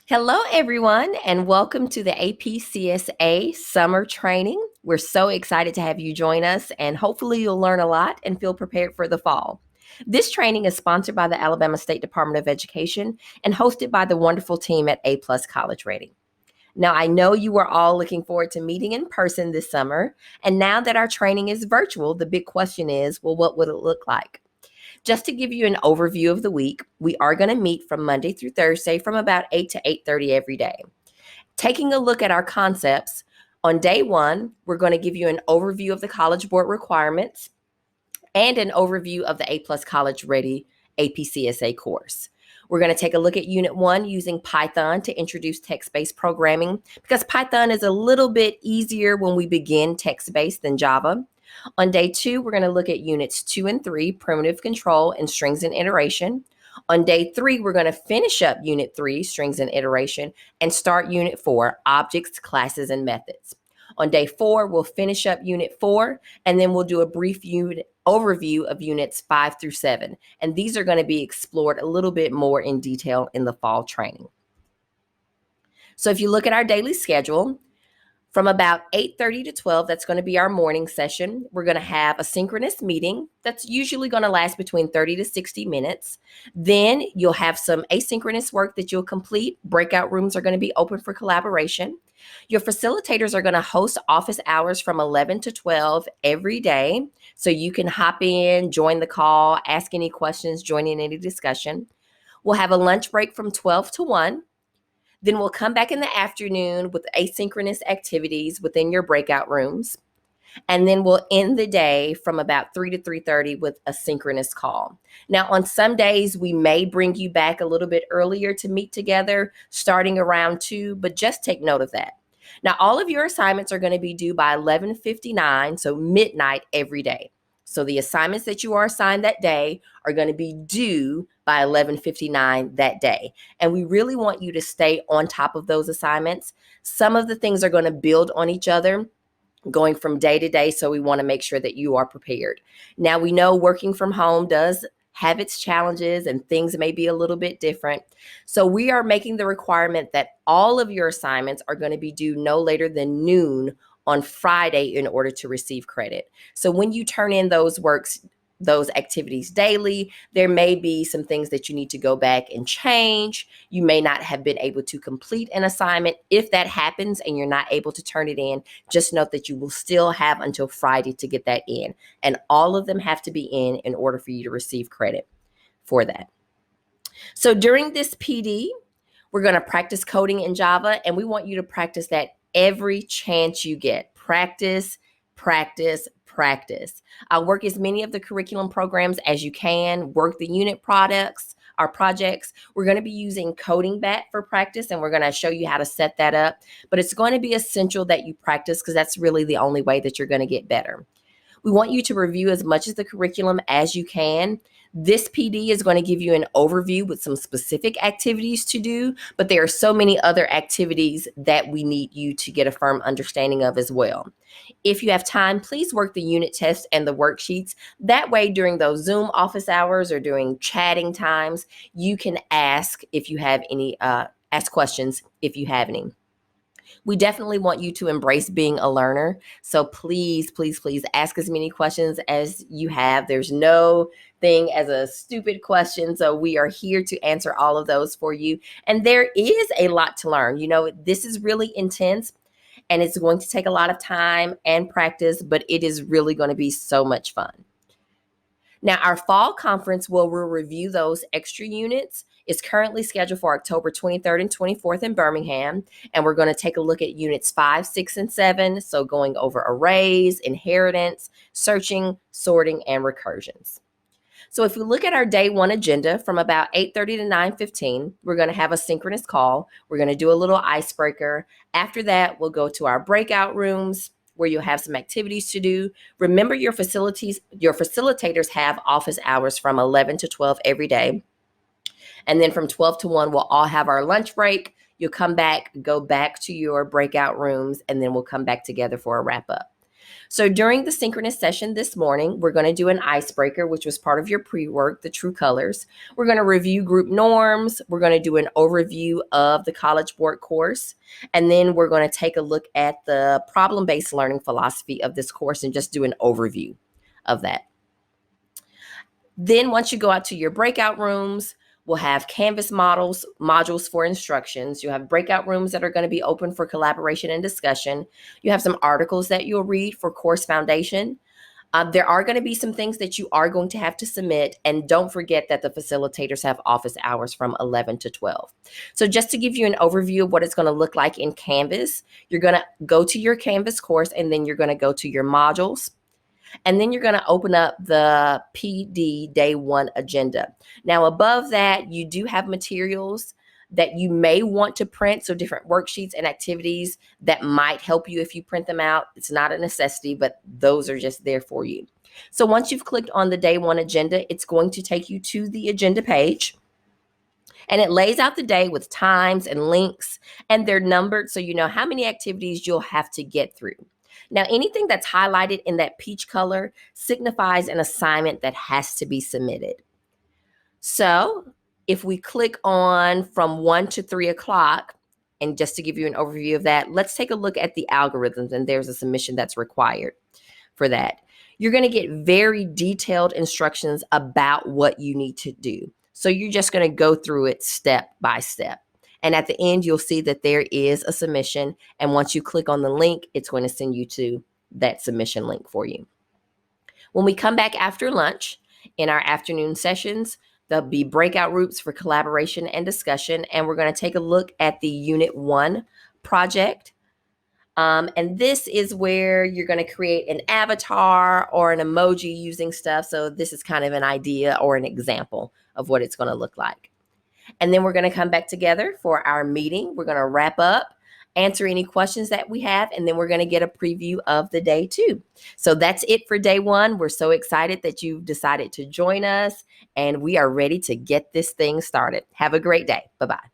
Hello, everyone, and welcome to the APCSA Summer Training. We're so excited to have you join us, and hopefully, you'll learn a lot and feel prepared for the fall. This training is sponsored by the Alabama State Department of Education and hosted by the wonderful team at A Plus College Rating. Now, I know you are all looking forward to meeting in person this summer, and now that our training is virtual, the big question is, well, what would it look like? Just to give you an overview of the week, we are going to meet from Monday through Thursday from about 8 to 8:30 every day. Taking a look at our concepts, on day one, we're going to give you an overview of the College Board requirements and an overview of the A Plus College Ready APCSA course. We're going to take a look at Unit 1 using Python to introduce text-based programming because Python is a little bit easier when we begin text-based than Java. On day 2, we're going to look at Units 2 and 3, Primitive Control and Strings and Iteration. On day 3, we're going to finish up Unit 3, Strings and Iteration, and start Unit 4, Objects, Classes, and Methods. On day 4, we'll finish up Unit 4, and then we'll do a brief overview of Units 5 through 7. And these are going to be explored a little bit more in detail in the fall training. So if you look at our daily schedule, from about 8:30 to 12, that's going to be our morning session. We're going to have a synchronous meeting that's usually going to last between 30 to 60 minutes. Then you'll have some asynchronous work that you'll complete. Breakout rooms are going to be open for collaboration. Your facilitators are going to host office hours from 11 to 12 every day. So you can hop in, join the call, ask any questions, join in any discussion. We'll have a lunch break from 12 to 1. Then we'll come back in the afternoon with asynchronous activities within your breakout rooms. And then we'll end the day from about 3 to 3:30 with a synchronous call. Now, on some days, we may bring you back a little bit earlier to meet together, starting around 2, but just take note of that. Now, all of your assignments are going to be due by 11:59, so midnight every day. So the assignments that you are assigned that day are going to be due by 11:59 that day. And we really want you to stay on top of those assignments. Some of the things are going to build on each other going from day to day, so we want to make sure that you are prepared. Now, we know working from home does have its challenges and things may be a little bit different. So we are making the requirement that all of your assignments are going to be due no later than noon on Friday in order to receive credit. So when you turn in those activities daily, there may be some things that you need to go back and change. You may not have been able to complete an assignment. If that happens and you're not able to turn it in, just note that you will still have until Friday to get that in. And all of them have to be in order for you to receive credit for that. So during this PD, we're going to practice coding in Java, and we want you to practice that every chance you get. Practice, practice, practice. Work as many of the curriculum programs as you can. Work the unit projects. We're going to be using Coding Bat for practice, and we're going to show you how to set that up. But it's going to be essential that you practice because that's really the only way that you're going to get better. We want you to review as much of the curriculum as you can. This PD is going to give you an overview with some specific activities to do, but there are so many other activities that we need you to get a firm understanding of as well. If you have time, please work the unit test and the worksheets. That way, during those Zoom office hours or during chatting times, you can ask questions if you have any. We definitely want you to embrace being a learner. So please, please, please ask as many questions as you have. There's no thing as a stupid question. So we are here to answer all of those for you. And there is a lot to learn. You know, this is really intense and it's going to take a lot of time and practice, but it is really going to be so much fun. Now, our fall conference where we'll review those extra units is currently scheduled for October 23rd and 24th in Birmingham. And we're going to take a look at units 5, 6, and 7. So going over arrays, inheritance, searching, sorting, and recursions. So if we look at our day one agenda from about 8:30 to 9:15, we're going to have a synchronous call. We're going to do a little icebreaker. After that, we'll go to our breakout rooms where you'll have some activities to do. Remember, your facilitators have office hours from 11 to 12 every day. And then from 12 to 1, we'll all have our lunch break. You'll come back, go back to your breakout rooms, and then we'll come back together for a wrap up. So during the synchronous session this morning, we're going to do an icebreaker, which was part of your pre-work, the true colors. We're going to review group norms. We're going to do an overview of the College Board course. And then we're going to take a look at the problem-based learning philosophy of this course and just do an overview of that. Then once you go out to your breakout rooms, we'll have Canvas modules for instructions. You have breakout rooms that are going to be open for collaboration and discussion. You have some articles that you'll read for course foundation. There are going to be some things that you are going to have to submit. And don't forget that the facilitators have office hours from 11 to 12. So just to give you an overview of what it's going to look like in Canvas, you're going to go to your Canvas course and then you're going to go to your modules. And then you're going to open up the PD Day 1 agenda. Now, above that, you do have materials that you may want to print, so different worksheets and activities that might help you if you print them out. It's not a necessity, but those are just there for you. So once you've clicked on the Day 1 agenda, it's going to take you to the agenda page. And it lays out the day with times and links, and they're numbered so you know how many activities you'll have to get through. Now, anything that's highlighted in that peach color signifies an assignment that has to be submitted. So if we click on from 1 to 3 o'clock, and just to give you an overview of that, let's take a look at the algorithms, and there's a submission that's required for that. You're going to get very detailed instructions about what you need to do. So you're just going to go through it step by step. And at the end, you'll see that there is a submission. And once you click on the link, it's going to send you to that submission link for you. When we come back after lunch in our afternoon sessions, there'll be breakout groups for collaboration and discussion. And we're going to take a look at the Unit 1 project. And this is where you're going to create an avatar or an emoji using stuff. So this is kind of an idea or an example of what it's going to look like. And then we're going to come back together for our meeting. We're going to wrap up, answer any questions that we have, and then we're going to get a preview of the day 2. So that's it for day 1. We're so excited that you've decided to join us, and we are ready to get this thing started. Have a great day. Bye-bye.